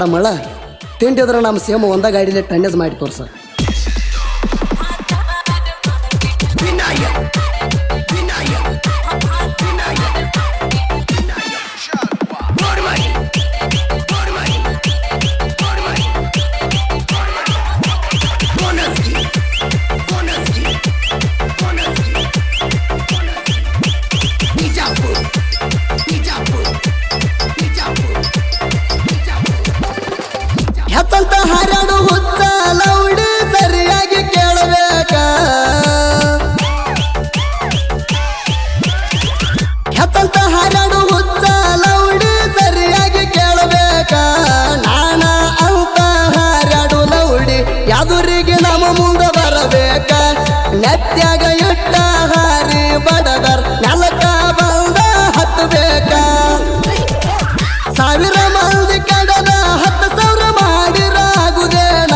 ಬೇಡ ಮಳ ತಿಂಡಿದ್ರೆ ನಮ್ಮ ಸೇಮ ಒಂದ ಗಾಡಿಲಿ ಟನ್ನೇಜ್ ಮಾಡಿ ತೋರ್ಸ ಹೆಚ್ಚಂತ ಹಾರಾಡು ಹುಚ್ಚ ಲೌಡಿ ಸರಿಯಾಗಿ ಕೇಳಬೇಕ ಹೆಚ್ಚಂತ ಹಾರಾಡು ಹುಚ್ಚ ಲೌಡಿ ಸರಿಯಾಗಿ ಕೇಳಬೇಕ ನಾನ ಅಂತ ಹಾರಾಡು ಲೌಡಿ ಯಾದುರಿಗೆ ನಮ್ಮ ಮುಂದೆ ಬರಬೇಕ ನೆತ್ಯಾಗ ಇಟ್ಟ ಹಾರಿ ಬಡದರ್ ನೆಲಕ ಬಂದ ಹತ್ತಬೇಕ ಸಾವಿರ ಮಂದಿ ಕಡದ 10,000 ಮಾಡಿರಾಗುದೇನ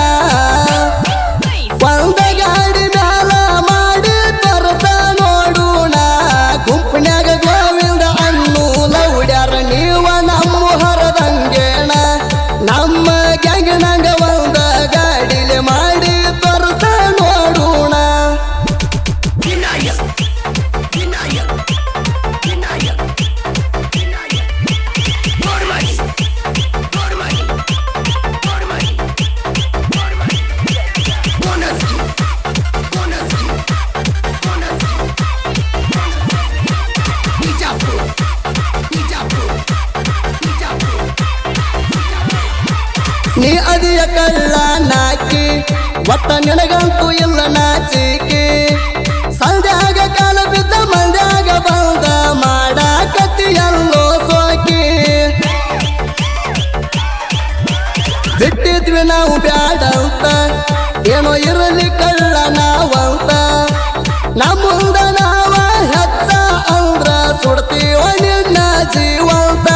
ಒಂದ ಗಾಡಿ ಮ್ಯಾಲ ಮಾಡಿ ತೋರಸ ನೋಡೋಣ ಗುಂಪನ್ಯಾಗ ಗೋವಿಂದ ಅನ್ನು ಲೌಡ್ಯಾರ ನೀವ ನಮ್ಮ ಹೊರದಂಗೇಣ ನಮ್ಮ ಗ್ಯಾಂಗಿನಾಗ ಒಂದ ಗಾಡಿಲಿ ಮಾಡಿ ತೋರಸ ನೋಡೋಣ ನೀ ಅದಿಯ ಕಳ್ಳ ನಾಕಿ ಒಟ್ಟ ನಿನಗಂತೂ ಇಲ್ಲ ನಾಚಿಕೆ ಸಂಧ್ಯಾಗ ಕಾಲ ಬಿದ್ದ ಮಂದ್ಯಾಗ ಬಂದ ಮಾಡಾಕತ್ತಿಯಲ್ಲೋ ಸೋಕಿ ಬಿಟ್ಟಿದ್ವಿ ನಾವು ಬ್ಯಾಡಂತ ಏನೋ ಇರಲಿ ಕಳ್ಳ ನಾವಂತ ನಮ್ಮುಂದ ನಾವ ಹೆಚ್ಚ ಅಂದ್ರ ಸುಡ್ತೀವ ನಿನ್ನ ಜೀವಂತ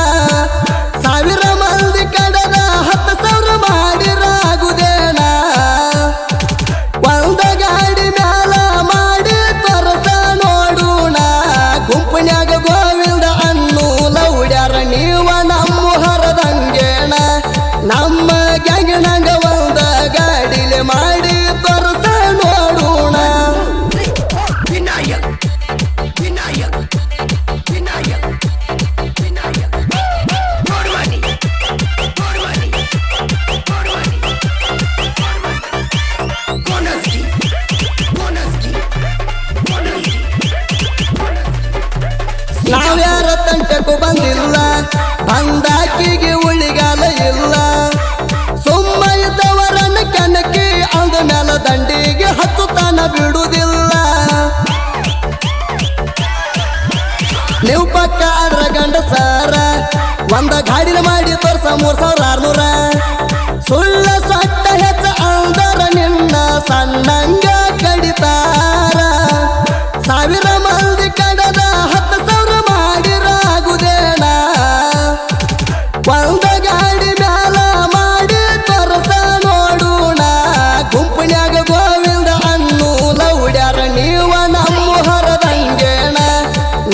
ಸಾವಿರ ಮಂದಿ ಕಡದ 10,000 ಮಾಡಿರಾಗುದೇನ ಒಂದ ಗಾಡಿ ಮ್ಯಾಲ ಮಾಡಿ ತೋರಸ ನೋಡೋಣ ಗುಂಪನ್ಯಾಗ ಗೋವಿಂದ ಅನ್ನು ಲೌಡ್ಯಾರ ನೀವ ನಮ್ಮ ಹೊರದಂಗೇಣ ನಮ್ಮ ಗ್ಯಾಂಗಿನಾಗ ಒಂದ ಗಾಡಿಲಿ ಮಾಡಿ ತೋರಸ ನೋಡೋಣ ನಾವ್ಯಾರ ತಂಟಕ್ಕೂ ಬಂದಿಲ್ಲ ಬಂದಾಕಿಗೆ ಉಳಿಗಾಲ ಇಲ್ಲ ಸುಮ್ಮ ಇದ್ದವರನ್ನ ಕನಕಿ ಅಂದ ಮೇಲ ದಂಡಿಗೆ ಹಚ್ಚುತ್ತಾನ ಬಿಡುವುದಿಲ್ಲ ನೀವು ಪಕ್ಕ ಅದ್ರ ಗಂಡಸಾರ ಒಂದ ಗಾಡಿನ ಮಾಡಿ ತೋರ್ಸ 3,600 ಸುಳ್ಳ ಸಟ್ಟ ಹೆಚ್ಚ ಅಂದರ ನಿನ್ನ ಸಣ್ಣಂಗ ಕಡಿತಾರ ಸಾವಿರ ಮಂದಿ ಕಡದ 10,000 ಮಾಡಿರಾಗುದೇನ ಒಂದ ಗಾಡಿ ಮ್ಯಾಲ ಮಾಡಿ ತೋರಸ ನೋಡೋಣ ಗುಂಪನ್ಯಾಗ ಗೋವಿಂದ ಅನ್ನು ಲೌಡ್ಯಾರ ನೀವ ನಮ್ಮ ಹೊರದಂಗೇಣ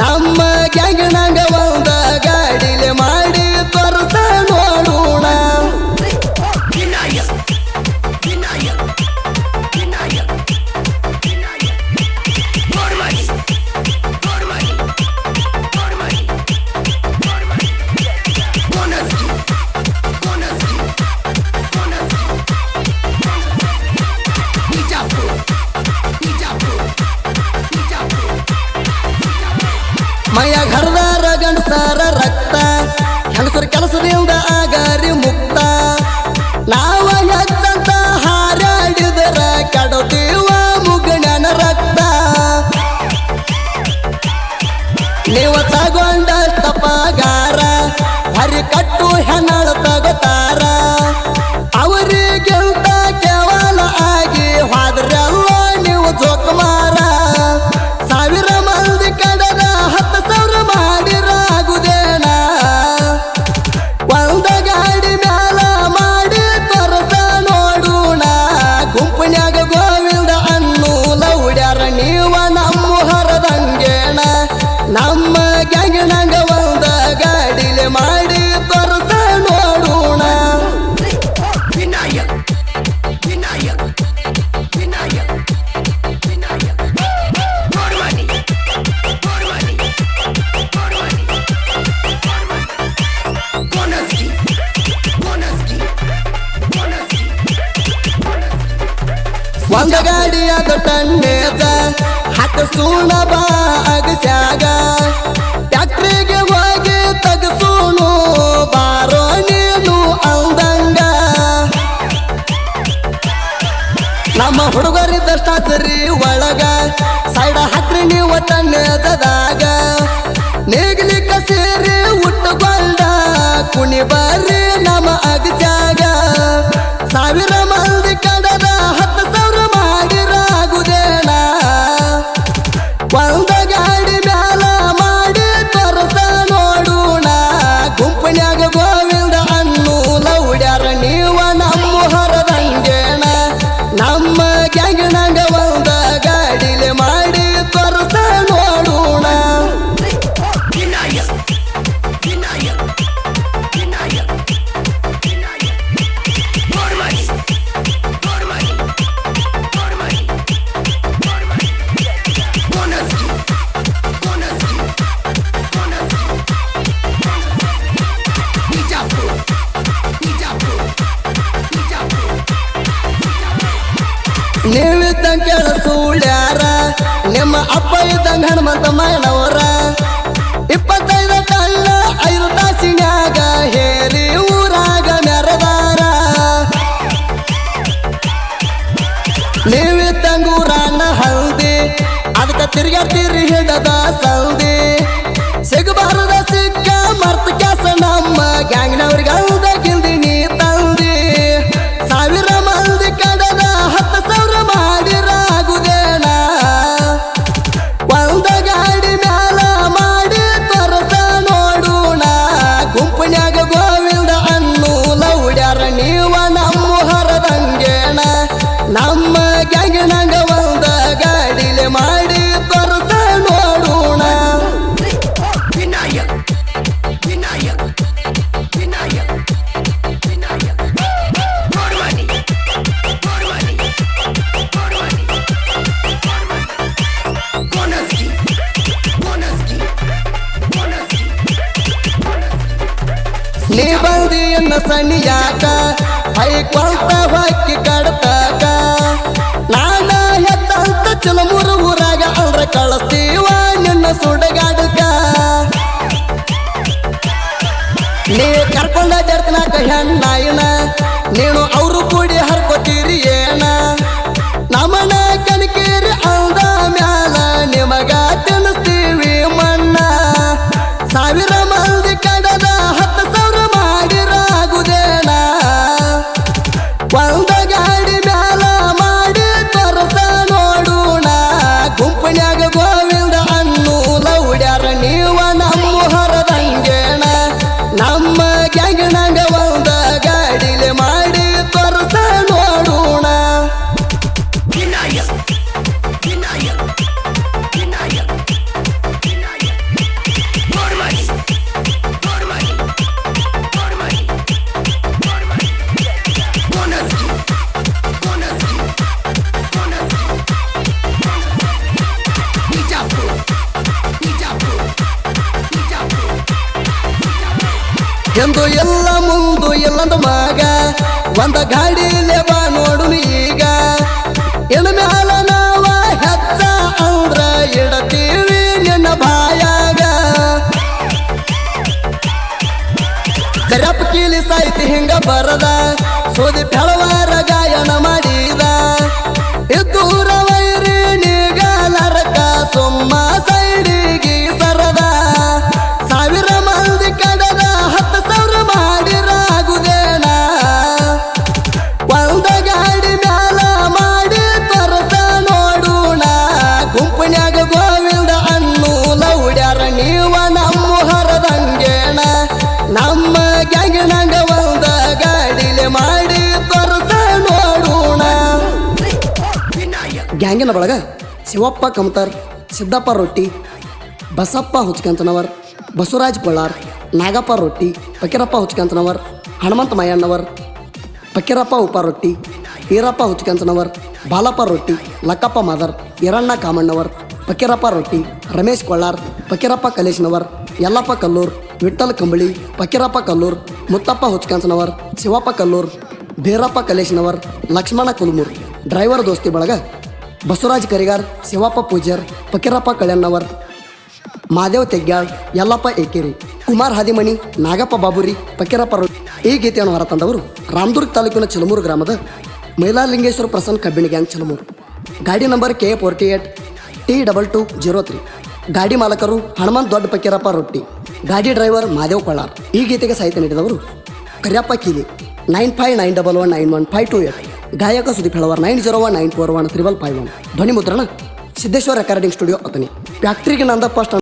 ನಮ್ಮ ಗ್ಯಾಂಗಿನಾಗ ಒಂದ ಗಾಡಿಲಿ ಮಾಡಿ ತೋರಸ ನೋಡೋಣ ಮೈಯ ಹರಿದಾರ ಗಂಡಸಾರ ರಕ್ತ ಹೆಂಗಸರ ಕೆಲಸದಿಂದ ಆಗಾರಿ ಮುಕ್ತ ನಾವ ಹೆಚ್ಚಂತ ಹಾರಾಡಿದರ ಕಡತೀವ ಮುಗಣ್ಯನ ರಕ್ತ ನೀವ ತಗೊಂಡಷ್ಟ ಪಗಾರ ಹರಿ ಕಟ್ಟು ಹೆಣ್ಣಳ ತಗೋತಾರ ಅವರಿಗಿಂತ ಕೇವಲ ಆಗಿ ಹೋದ್ರಲ್ಲ ನೀವು ಜೋಕುಮಾರ ಸಾವಿರ ಮಂದಿ ಕಡದ 10,000 ಮಾಡಿರಾಗುದೇನ ಒಂದ ಗಾಡಿ ಮ್ಯಾಲ ಮಾಡಿ ತೋರಸ ನೋಡೋಣ ಗುಂಪನ್ಯಾಗ ಗೋವಿಂದ ಅನ್ನು ಲೌಡ್ಯಾರ ನೀವ ನಮ್ಮ ಹೊರದಂಗೇಣ ನಮ್ಮ ಅದು ಟನ್ನೇಜ ಹಾಕ ಸೂಣ ಬಾ ಅಗಸ್ಯಾಗ ಟ್ಯಾಕ್ಟ್ರಿಗೆ ಹೋಗಿ ತಗಸೂನು ಬಾರೋ ನೀನು ಅಂದಂಗ ನಮ್ಮ ಹುಡುಗರಿದ್ದಷ್ಟ ಸರಿ ಒಳಗ ಸೈಡ ಹಾಕ್ರಿ ನೀವು ಟನ್ನೇಜದಾಗ ನೇಗ್ಲಿಕ್ಕ ಸೇರಿ ಉಟ್ಟುಕೊಂಡ ಕುಣಿ ಬರ್ರಿ ನಮ್ಮ ಅಗಸ್ಯಾಗ ಸಾವಿರ ಮಂದಿ ಕಡದ 10,000 ಮಾಡಿರಾಗುದೇನ ಒಂದ ಗಾಡಿ ಮ್ಯಾಲ ಮಾಡಿ ತೋರಸ ನೋಡೋಣ ಗುಂಪನ್ಯಾಗ ಗೋವಿಂದ ಅನ್ನೂಲ ಉಡ್ಯಾರ ನೀವ ನಮ್ಮ ಹರದಂಗೇಣ ನಮ್ಮ ಗ್ಯಾಂಗಿನಂಗ ಒಂದ ಗಾಡಿಲೆ ಮಾಡಿ ತೋರಸ ನೋಡೋಣ ನೀವಿದ್ದಂಗ ಕೇಳ ಸುಳ್ಯಾರ ನಿಮ್ಮ ಅಪ್ಪ ಇದ್ದಂಗ ಹನುಮಂತ ಮಾಯನವರ 25 ಟನ್ನ 5 ತಾಸಿನ್ಯಾಗ ಹೇರಿ ಊರಾಗ ಮೆರದಾರ ನೀವಿದ್ದಂಗ ಊರಾನ ಹಲ್ದಿ ಅದಕ್ಕ ತಿರ್ಗಾಡ್ತೀರಿ ಹಿಡದ ಸಲ್ದಿ ಸಿಗಬಾರದ ಸಿಕ್ಕ ಮರ್ತ ಕ್ಯಾಸ ನಮ್ಮ ಗ್ಯಾಂಗ್ನವ್ರಿಗೆ ಅಲ್ದ ಗಿಲ್ದಿ ನೀ ತಂದಿ ಸಾವಿರ ಮಂದಿ ಕಡದ 10,000 ಮಾಡಿರಾಗುದೇನ ಒಂದ ಗಾಡಿ ಮ್ಯಾಲ ಮಾಡಿ ತೋರಸ ನೋಡೋಣ ಗುಂಪನ್ಯಾಗ ಗೋವಿಂದ ಅನ್ನೂಲ ಉಡ್ಯಾರ ನೀವ ನಮ್ಮ ಹರದಂಗೇಣ ನಮ್ಮ ಗ್ಯಾಂಗಿನಂಗ ಒಂದ ಗಾಡಿಲೆ ಮಾಡಿ ತೋರಸ ನೋಡೋಣ ನೀ ಬಂದಿಯನ್ನ ಸಣ್ಣಿಯಾಕ ಹೈಕೊಂತ ಹೊಕ್ಕಿ ಕಡತಾಕ ನಾನ ಹೆತ್ತಂತ ಚಲಮೂರು ಊರಾಗ ಅಲ್ರ ಕಳಿಸ್ತೀವ ನಿನ್ನ ಸುಡಗಾಡಕ ನೀ ಕರ್ಕೊಂಡ ಜಡ್ತನಾಕ ಹೆಣ್ಣಾಯಿನ ನೀನು ಅವರು ಕೂಡಿ ಹರ್ಕೋತೀರಿ ಏನ ನಮನ ಕಣಕೇರಿ ಅಂದ ಮ್ಯಾಲ ನಿಮಗ ತಿನ್ನಿಸ್ತೀವಿ ಮಣ್ಣ ಸಾವಿರ ಮಂದಿ ಕಡದ 10,000 ಮಾಡಿರಾಗುದೇನ ಒಂದ ಗಾಡಿ ಮ್ಯಾಲ ಮಾಡಿ ತೋರಸ ನೋಡೋಣ ಗುಂಪನ್ಯಾಗ ಗೋವಿಂದ ಅನ್ನೂಲ ಉಡ್ಯಾರ ನೀವ ನಮ್ಮ ಹರದಂಗೇಣ ನಮ್ಮ ಗ್ಯಾಂಗಿನಂಗ ಒಂದ ಗಾಡಿಲೆ ಮಾಡಿ ತೋರಸ ನೋಡೋಣ ಎಂದು ಎಲ್ಲ ಮುಂದು ಎಲ್ಲಂದು ಮಗ ಒಂದ ಗಾಡಿಲೆ ಬಾ ನೋಡು ಈಗ ಇನ್ನು ಮ್ಯಾಲ ನಾವ ಹೆಚ್ಚ ಅಂದ್ರ ಇಡತೀವಿ ನಿನ್ನ ಬಾಯಾಗ ಕರಪ್ ಕೀಲಿ ಸಾಯ್ತಿ ಹಿಂಗ ಬರದ ಸೋದಿ ಬೆಳವಾರ ಗಾಯನ ಮಾಡಿದ ಇದ್ದೂರ ವೈರಿ ನೀಗಾಲರಕ ಸುಮ್ಮ ಸೈಡಿಗೆ ಸರದ ಸಾವಿರ ಮಂದಿ ಕಡದ 10,000 ಮಾಡಿರಾಗುದೇನ ಒಂದ ಗಾಡಿ ಮ್ಯಾಲ ಮಾಡಿ ತೋರಸ ನೋಡೋಣ ಗುಂಪನ್ಯಾಗ ಗೋವಿಂದ ಅನ್ನೂಲ ಉಡ್ಯಾರ ನೀವ ನಮ್ಮ ಹರದಂಗೇಣ ನಮ್ಮ ಗ್ಯಾಂಗಿನಂಗ ಒಂದ ಗಾಡಿಲೆ ಮಾಡಿ ತೋರಸ ನೋಡೋಣ ಗ್ಯಾಂಗಿನ ಬಳಗ ಶಿವಪ್ಪ ಕಮತಾರ್ ಸಿದ್ದಪ್ಪ ರೊಟ್ಟಿ ಬಸಪ್ಪ ಹುಚ್ಕಂತನವರ್ ಬಸವರಾಜ್ ಪೊಳ್ಳಾರ್ ನಾಗಪ್ಪ ರೊಟ್ಟಿ ಫಕೀರಪ್ಪ ಹುಚ್ಕಂತನವರ್ ಹನುಮಂತ ಮಯ್ಯಣ್ಣವರ್ ಫಕೀರಪ್ಪ ಉಪ ರೊಟ್ಟಿ ಈರಪ್ಪ ಹುಚ್ಕಂತನವರ್ ಬಾಲಪ್ಪ ರೊಟ್ಟಿ ಲಕ್ಕಪ್ಪ ಮಾದರ್ ಈರಣ್ಣ ಕಾಮಣ್ಣವರ್ ಫಕೀರಪ್ಪ ರೊಟ್ಟಿ ರಮೇಶ್ ಕೊಳ್ಳಾರ್ ಫಕೀರಪ್ಪ ಕಲೇಶ್ನವರ್ ಯಲ್ಲಪ್ಪ ಕಲ್ಲೂರ್ ವಿಠ್ಠಲ್ ಕಂಬಳಿ ಫಕೀರಪ್ಪ ಕಲ್ಲೂರ್ ಮುತ್ತಪ್ಪ ಹುಚ್ಕಂಚನವರ್ ಶಿವಪ್ಪ ಕಲ್ಲೂರ್ ಬೀರಪ್ಪ ಕಲೇಶ್ನವರ್ ಲಕ್ಷ್ಮಣ ಕುಲ್ಮೂರ್ ಡ್ರೈವರ್ ದೋಸ್ತಿ ಬಳಗ ಬಸವರಾಜ್ ಕರಿಗಾರ್, ಶಿವಪ್ಪ ಪೂಜಾರ್, ಫಕೀರಪ್ಪ ಕಳ್ಯಣ್ಣವರ್, ಮಾದೇವ್ ತೆಗ್ಯಾಳ್, ಯಲ್ಲಪ್ಪ ಏಕೇರಿ, ಕುಮಾರ್ ಹಾದಿಮಣಿ, ನಾಗಪ್ಪ ಬಾಬುರಿ, ಫಕೀರಪ್ಪ ರೊಟ್ಟಿ. ಈ ಗೀತೆಯನ್ನು ಹೊರತಂದವರು ರಾಮದುರ್ಗ ತಾಲೂಕಿನ ಚಿಲಮೂರು ಗ್ರಾಮದ ಮೈಲಾರಲಿಂಗೇಶ್ವರ ಪ್ರಸನ್ನ ಕಬ್ಬಿಣ ಗ್ಯಾಂಗ್ ಚಿಲಮೂರು. ಗಾಡಿ ನಂಬರ್ KA48 T2203. ಗಾಡಿ ಮಾಲಕರು ಹನುಮಂತ್ ದೊಡ್ಡ ಫಕೀರಪ್ಪ ರೊಟ್ಟಿ. ಗಾಡಿ ಡ್ರೈವರ್ ಮಾದೇವ್ ಕೊಳ್ಳಾರ್. ಈ ಗೀತೆಗೆ ಸಾಹಿತ್ಯ ನೀಡಿದವರು ಕರಿಯಪ್ಪ ಕೀಲಿ. 9591191528. ಗಾಯಕ ಸುದೀಪ್ ಹೆಳವರ್ 9019413551. ಧ್ವನಿ ಮುದ್ರಣ ಸಿದ್ದೇಶ್ವರ ರೆಕಾರ್ಡಿಂಗ್ ಸ್ಟುಡಿಯೋ ಅತನಿ. ಫ್ಯಾಕ್ಟ್ರಿಗೆ ನಂದಪ್ಪ